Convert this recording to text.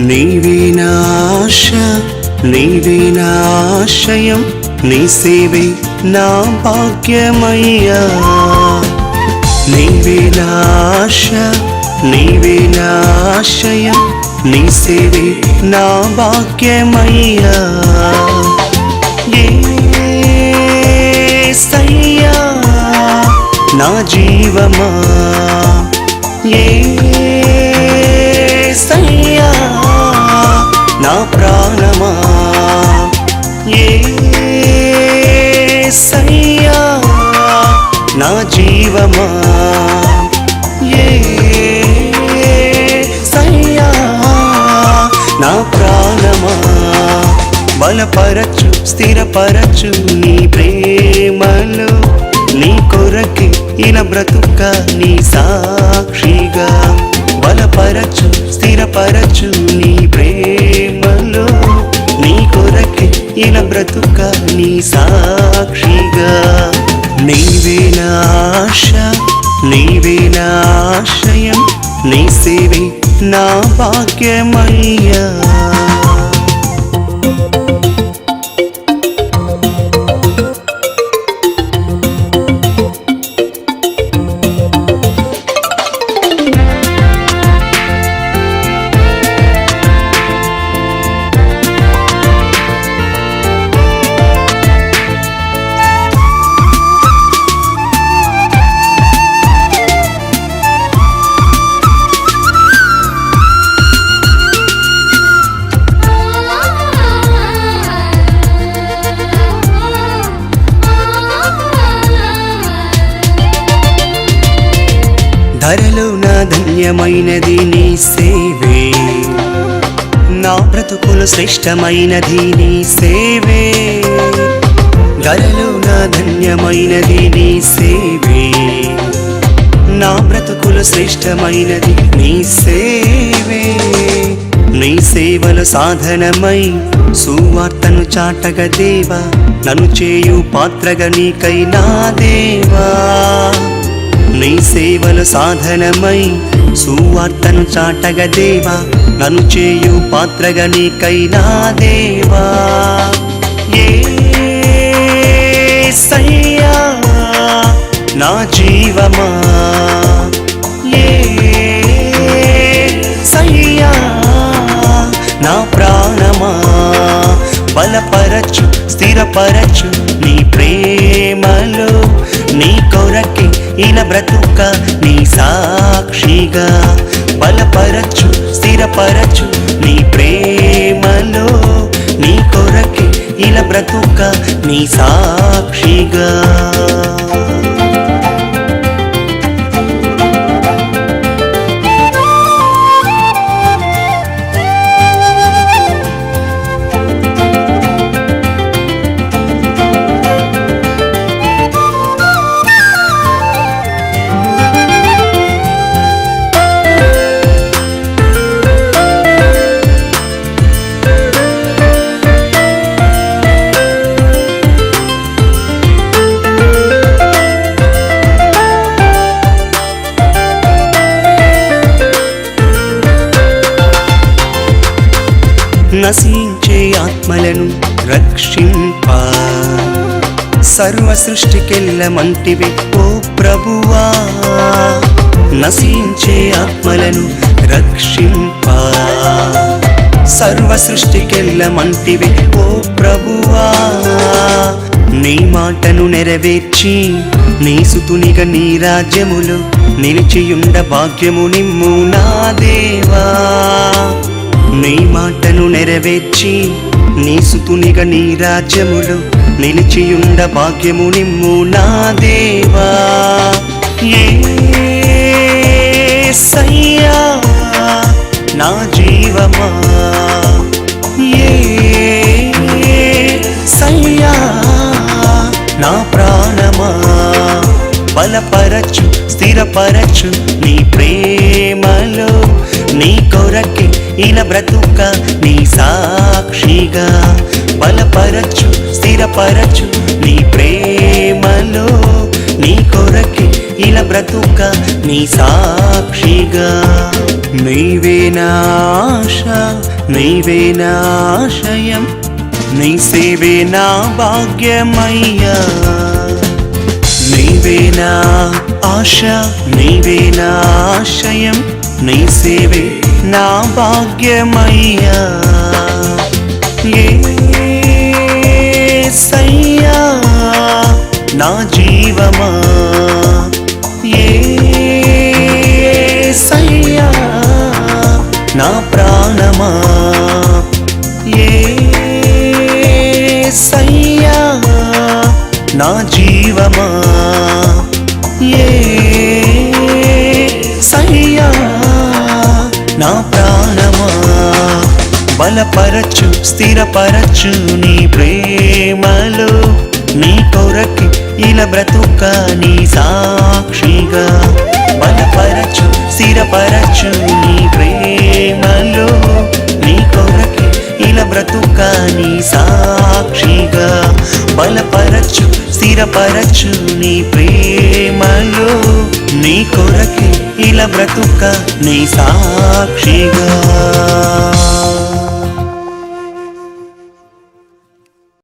నీవే నా ఆశ, నీవే నా ఆశయం, నీ సేవే నా భాగ్యమయ్యా. నీవే నా ఆశ, నీవే నా ఆశయం, నీ సేవే నా భాగ్యమయ్యా. యేసయ్యా నా జీవమా, యేసయ్యా నా ప్రాణమా, యేసయ్యా నా జీవమా, యేసయ్యా నా ప్రాణమా. బలపరచు స్థిరపరచు నీ ప్రేమలో, నీ కొరకే ఇలా బ్రతుక నీ సాక్షిగా. బలపరచు స్థిరపరచు నీ ప్రేమలో, నీ కొరకే ఇలా బ్రతుక నీ సాక్షిగా. నీవే నా ఆశ, నీవే నా ఆశయం, నీ సేవే నా భాగ్యమయ్యా. ధరలో నా ధన్యమైనది నీ సేవే, నా బ్రతుకులు శ్రేష్టమైనది నీ సేవే. ధరలో నా ధన్యమైనది నీ సేవే, నా బ్రతుకులు శ్రేష్టమైనది నీ సేవే. నీ సేవల సాధనమై సువార్తను చాటగ దేవా, నన్ను చేయు పాత్రగా నీకై నా దేవా. నీ సేవల సాధనమై సువార్తను చాటగ దేవా, నన్ను చేయు పాత్రగా నీకై నా దేవా. యేసయ్యా నా జీవమా, యేసయ్యా నా ప్రాణమా. బలపరచు స్థిరపరచు నీ ప్రేమలో, నీ కొరకే ఇలా బ్రతుక నీ సాక్షిగా. బలపరచు స్థిరపరచు నీ ప్రేమలో, నీ కొరకే ఇలా బ్రతుక నీ సాక్షిగా. నశించే ఆత్మలను రక్షింప, సర్వ సృష్టికెళ్ళమంటివి ఓ ప్రభువా. నశించే ఆత్మలను రక్షింప, సర్వ సృష్టికెళ్ళమంటివి ఓ ప్రభువా. నీ మాటను నెరవేర్చి నీ సుతునిగా నీ రాజ్యములో నిలిచియుండ భాగ్యము నిమ్ము నా దేవా. నీ మాటను నెరవేర్చి నీ సుతునిగా నీ రాజ్యములో నిలిచియుండ భాగ్యము నిమ్ము నా దేవా. యేసయ్యా నా జీవమా, యేసయ్యా నా ప్రాణమా. బలపరచు స్థిరపరచు నీ ప్రేమలో, నీ కొరకే ఇలా బ్రతుక నీ సాక్షిగా. బలపరచు స్థిరపరచు నీ ప్రేమలో, నీ కొరకే ఇలా బ్రతుక నీ సాక్షిగా. నీవే నా ఆశ, నీవే నా ఆశయం, నీ సేవే నా భాగ్యమయ్యా. నీవే నా ఆశ, నీవే నా ఆశయం, నీ సేవే నా భాగ్యమయ్యా. యేసయ్యా నా జీవమా, యేసయ్యా నా ప్రాణమా, యేసయ్యా నా జీవమా, యేసయ్యా నా ప్రాణమా. బలపరచు స్థిరపరచు నీ ప్రేమలో, నీ కొరకి ఇలా బ్రతుక నీ సాక్షిగా. బలపరచు స్థిరపరచు నీ ప్రేమలో, నీ కొరకి ఇలా బ్రతుక నీ సాక్షిగా. బలపరచు స్థిరపరచు నీ ప్రేమలో, నీ కొరకి ఇలా బ్రతుక నీ సాక్షిగా.